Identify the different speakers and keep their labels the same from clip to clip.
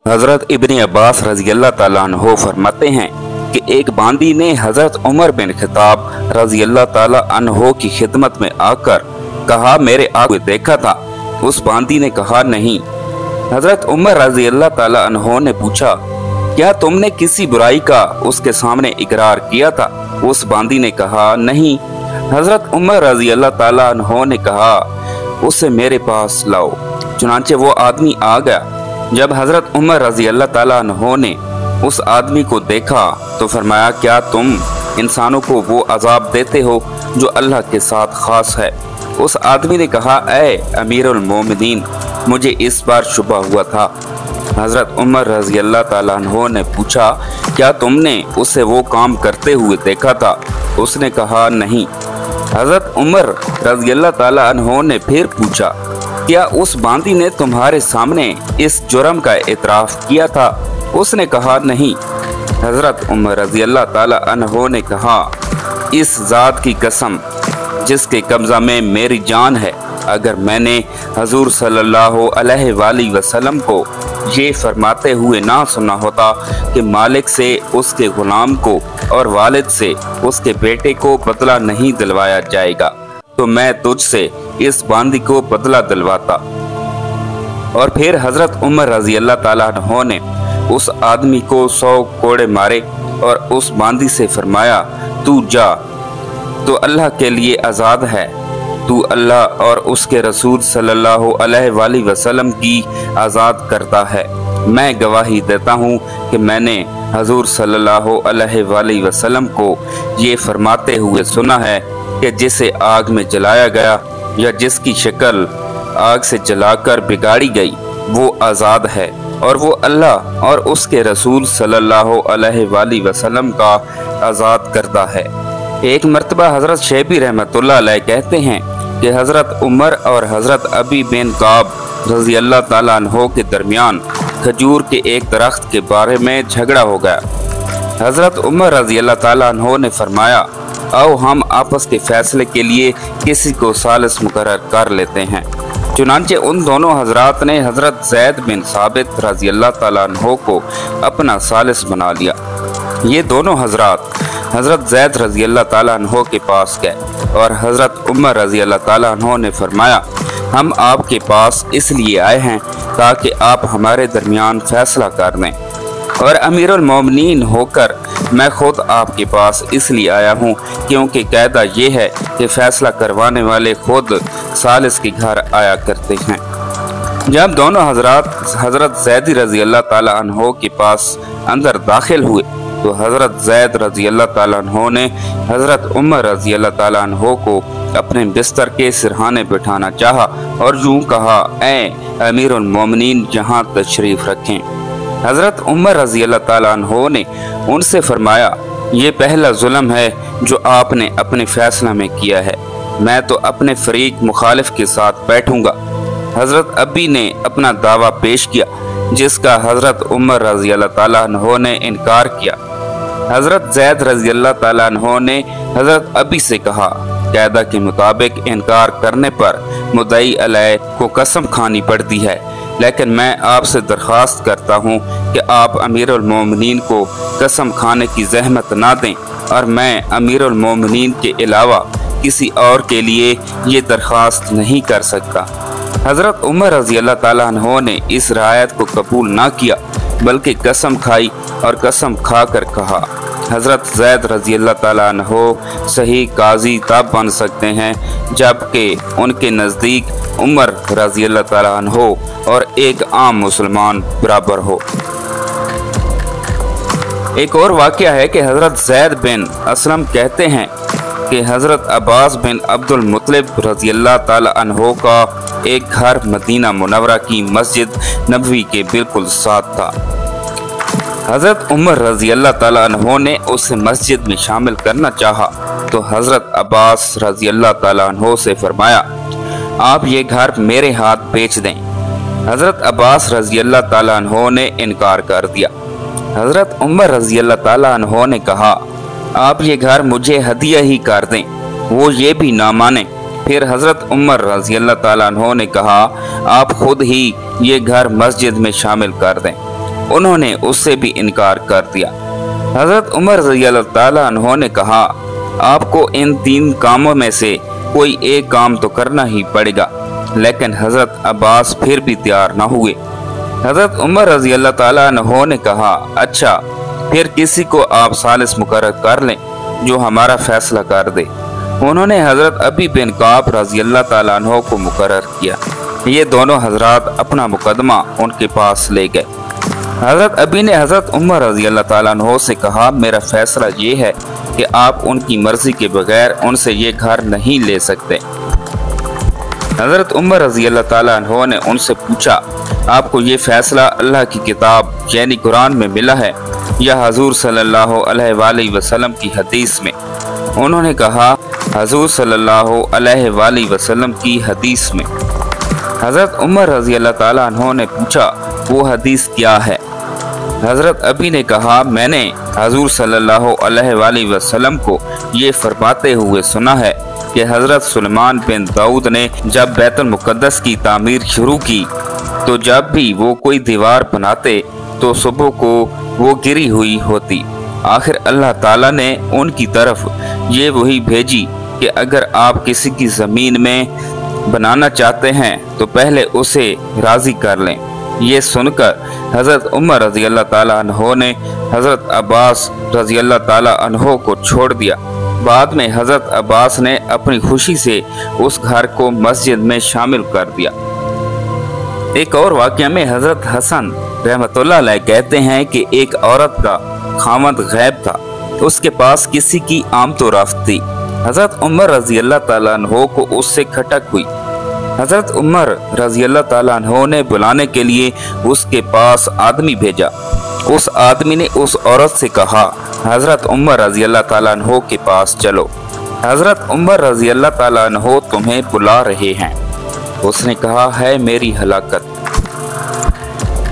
Speaker 1: हज़रत इब्न अब्बास रज़ी अल्लाह ताला अन्हो फरमाते हैं कि एक बांदी ने हज़रत उमर बिन खिताब रज़ी अल्लाह ताला अन्हो की खिदमत में आकर कहा, मेरे आगे देखा था? उस बांदी ने कहा, नहीं। हज़रत उमर रज़ी अल्लाह ताला अन्हो ने पूछा, क्या तुमने किसी बुराई का उसके सामने इकरार किया था? उस बांदी ने कहा, नहीं। हज़रत उमर रज़ी अल्लाह ताला अन्हो ने कहा, उसे मेरे पास लाओ। चुनांचे वो आदमी आ गया। जब हज़रत उमर रज़ी अल्लाह ताला अन्हो ने उस आदमी को देखा तो फरमाया, क्या तुम इंसानों को वो अजाब देते हो जो अल्लाह के साथ खास है? उस आदमी ने कहा, ऐ अमीरुल मोमिनीन, मुझे इस बार शुबा हुआ था। हज़रत उमर रज़ी अल्लाह ताला अन्हो ने पूछा, क्या तुमने उसे वो काम करते हुए देखा था? उसने कहा, नहीं। हज़रत उमर रज़ी अल्लाह ताला अन्हो ने फिर पूछा, क्या उस बांदी ने तुम्हारे सामने इस जुर्म का एतराफ़ किया था? उसने कहा, नहीं। हज़रत उमर रज़ी अल्लाह ताला अन्हो ने कहा, इस ज़ात की कसम जिसके कब्ज़ा में मेरी जान है, अगर मैंने हजूर सल्लल्लाहु अलैहि वसल्लम को ये फरमाते हुए ना सुना होता कि मालिक से उसके ग़ुलाम को और वालिद से उसके बेटे को बदला नहीं दिलवाया जाएगा, तो मैं तुझसे इस बांदी को बदला दिलवाता। और फिर हज़रत उमर रज़ी अल्लाह ताला अन्हो ने उस आदमी को 100 कोड़े मारे और उस बांदी से फरमाया, तू जा, तो अल्लाह के लिए आज़ाद है। तू अल्लाह और उसके रसूल सल्लल्लाहु अलैहि वसल्लम की आज़ाद करता है। मैं गवाही देता हूँ कि मैंने हजूर सल्लल्लाहु अलैहि वसल्लम को ये फरमाते हुए सुना है कि जिसे आग में जलाया गया या जिसकी शक्ल आग से जलाकर बिगाड़ी गई वो आज़ाद है और वो अल्लाह और उसके रसूल सल्लल्लाहु अलैहि वसल्लम का आज़ाद करता है। एक मरतबा हज़रत शैबी रहमतुल्लाह अलैह कहते हैं कि हज़रत उमर और हज़रत अबी बिन काब रज़ी अल्लाह ताला अन्हो के दरमियान खजूर के एक दरख्त के बारे में झगड़ा हो गया। हज़रत उमर रज़ी अल्लाह ताला अन्हो ने फरमाया, आओ हम आपस के फैसले के लिए किसी को सालिस मुकर्रर कर लेते हैं। चुनांचे उन दोनों हजरात ने हज़रत ज़ैद बिन साबित रज़ी अल्लाह ताला अन्हो को अपना सालिस बना लिया। ये दोनों हजरात हज़रत ज़ैद रज़ी अल्लाह ताला अन्हो के पास गए और हज़रत उमर रज़ी अल्लाह ताला अन्हो ने फरमाया, हम आपके पास इसलिए आए हैं ताकि आप हमारे दरमियान फैसला कर दें, और अमीरुल मोमिनीन होकर मैं खुद आपके पास इसलिए आया हूँ क्योंकि कायदा ये है कि फैसला करवाने वाले खुद सालिस के घर आया करते हैं। जब दोनों हजरात हज़रत ज़ैदी रज़ी अल्लाह ताला अन्हो के पास अंदर दाखिल हुए तो हज़रत ज़ैद रज़ी अल्लाह ताला अन्हो ने हज़रत उमर रज़ी अल्लाह ताला अन्हो को अपने बिस्तर के सिरहाने बिठाना चाहा और यूँ कहा, ऐ अमीरुल मोमिनीन, यहाँ तशरीफ़ रखें। हज़रत उमर रज़ी अल्लाह ताला अन्हो ने उनसे फरमाया, ये पहला जुल्म है जो आपने अपने फैसला में किया है। मैं तो अपने फरीक मुखालिफ के साथ बैठूंगा। हज़रत अबी ने अपना दावा पेश किया जिसका हज़रत उमर रज़ी अल्लाह ताला अन्हो ने इनकार किया। हज़रत ज़ैद रज़ी अल्लाह ताला अन्हो ने हज़रत अबी से कहा, कायदा के मुताबिक इनकार करने पर मुद्दई अलैह को कसम खानी पड़ती है, लेकिन मैं आपसे दरख्वास्त करता हूँ कि आप अमीरुल मोमिनीन को कसम खाने की जहमत ना दें और मैं अमीरुल मोमिनीन के अलावा किसी और के लिए ये दरख्वास्त नहीं कर सकता। हज़रत उमर रज़ी अल्लाह ताला अन्हो ने इस रायत को कबूल ना किया बल्कि कसम खाई और कसम खा कर कहा, हज़रत ज़ैद रज़ी अल्लाह ताला अन्हो सही काजी तब बन सकते हैं जबकि उनके नज़दीक उमर रज़ी अल्लाह ताला अन्हो और एक आम मुसलमान बराबर हो। एक और वाक़या है कि हज़रत ज़ैद बिन असलम कहते हैं कि हज़रत अब्बास बिन अब्दुल मुत्तलिब रज़ी अल्लाह ताला अन्हो का एक घर मदीना मुनव्वरा की मस्जिद नबवी के बिल्कुल साथ था। हज़रत उमर रज़ी अल्लाह ताला अन्हो ने उसे मस्जिद में शामिल करना चाहा तो हज़रत अब्बास रज़ी अल्लाह ताला अन्हो से फरमाया, आप ये घर मेरे हाथ बेच दें। हज़रत अब्बास रज़ी अल्लाह ताला अन्हो ने इनकार कर दिया। हज़रत उमर रज़ी अल्लाह ताला अन्हो ने कहा, आप ये घर मुझे हदिया ही कर दें। वो ये भी ना माने। फिर हज़रत उमर रज़ी अल्लाह ताला अन्हो ने कहा, आप खुद ही ये घर मस्जिद में शामिल कर दें। उन्होंने उससे भी इनकार कर दिया। हजरत उमर रज़ियल्लाहु ताला अन्हु ने कहा, आपको इन 3 कामों में से कोई एक काम तो करना ही पड़ेगा। लेकिन हजरत अब्बास फिर भी तैयार न हुए। हजरत उमर रज़ियल्लाहु ताला अन्हु ने कहा, अच्छा फिर किसी को आप सालिस मुकर्रर कर लें जो हमारा फैसला कर दे। उन्होंने हजरत अबी बिन काब रज़ियल्लाहु ताला अन्हु को मुकर्रर किया। ये दोनों हजरात अपना मुकदमा उनके पास ले गए। हजरत अबी ने हजरत उमर रज़ियल्लाहु ताला अन्हु से कहा, मेरा फैसला ये है कि आप उनकी मर्जी के बगैर उनसे ये घर नहीं ले सकते। हजरत उमर रज़ियल्लाहु ताला अन्हु ने उनसे पूछा, आपको ये फैसला अल्लाह की किताब यानी कुरान में मिला है या हजूर सल्लल्लाहु अलैहि वसल्लम की हदीस में? उन्होंने कहा, हजूर सल्लल्लाहु अलैहि वसल्लम की हदीस में। हजरत उमर रज़ियल्लाहु ताला अन्हु ने पूछा, वो हदीस क्या है? हजरत अबी ने कहा, मैंने हजूर सल्लल्लाहु अलैहि वसल्लम को ये फरमाते हुए सुना है कि हजरत सुलेमान बिन दाऊद ने जब बैतुल मुक़द्दस की तामीर शुरू की तो जब भी वो कोई दीवार बनाते तो सुबह को वो गिरी हुई होती। आखिर अल्लाह ताला ने उनकी तरफ ये वही भेजी कि अगर आप किसी की ज़मीन में बनाना चाहते हैं तो पहले उसे राज़ी कर लें। ये सुनकर हज़रत उमर रज़ियल्लाहु ताला अन्हु ने हज़रत अब्बास रज़ियल्लाहु ताला अन्हु को छोड़ दिया। बाद में हज़रत अब्बास ने अपनी खुशी से उस घर को मस्जिद में शामिल कर दिया। एक और वाक़या में हज़रत हसन रहमतुल्लाह अलैह कहते हैं कि एक औरत का खामद गैब था, उसके पास किसी की आमदोरफ्त थी। हज़रत उमर रज़ियल्लाहु ताला अन्हु को उससे खटक हुई। हज़रत उमर रज़ियल्लाहु ताला अन्हु ने बुलाने के लिए उसके पास आदमी भेजा। उस आदमी ने उस औरत से कहा, हज़रत उमर रज़ियल्लाहु ताला अन्हु के पास चलो, हज़रत उमर रज़ियल्लाहु ताला अन्हु तुम्हें बुला रहे हैं। उसने कहा, है मेरी हलाकत,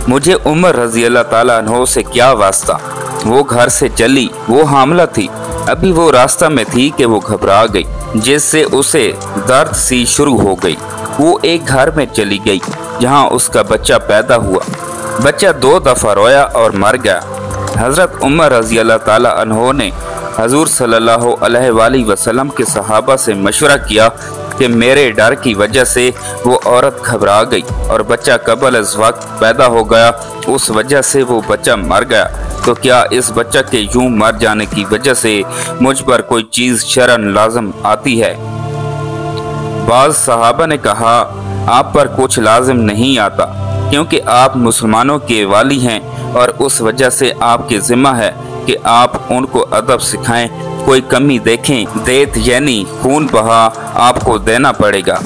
Speaker 1: मुझे उमर रज़ियल्लाहु ताला अन्हु से क्या वास्ता। वो घर से चली, वो हामला थी। अभी वो रास्ता में थी कि वो घबरा गई, जिससे उसे दर्द सी शुरू हो गई। वो एक घर में चली गई जहाँ उसका बच्चा पैदा हुआ। बच्चा 2 दफ़ा रोया और मर गया। हज़रत उमर रज़ियल्लाहु ताला अन्हु ने हजूर सल्लल्लाहु अलैहि वसल्लम के सहाबा से मशवरा किया कि मेरे डर की वजह से वो औरत घबरा गई और बच्चा कबल अज़ वक्त पैदा हो गया, उस वजह से वो बच्चा मर गया। तो क्या इस बच्चा के यूं मर जाने की वजह से मुझ पर कोई चीज़ शरन लाजम आती है? बाज़ सहाबा ने कहा, आप पर कुछ लाजिम नहीं आता, क्योंकि आप मुसलमानों के वाली हैं और उस वजह से आपकी जिम्मा है कि आप उनको अदब सिखाएं। कोई कमी देखें, देत यानी खून बहा आपको देना पड़ेगा,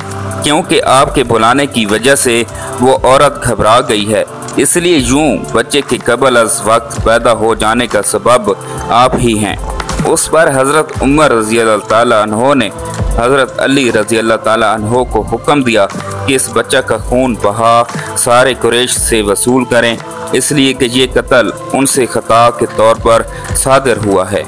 Speaker 1: क्योंकि आपके बुलाने की वजह से वो औरत घबरा गई है। इसलिए यूं बच्चे के कबल अज़ वक्त पैदा हो जाने का सबब आप ही हैं। उस पर हज़रत उमर रज़ियल्लाहु ताला अन्हु ने हज़रत अली रज़ियल्लाहु ताला अन्हु को हुक्म दिया कि इस बच्चा का खून बहा सारे कुरैश से वसूल करें, इसलिए कि ये कत्ल उनसे खता के तौर पर सादिर हुआ है।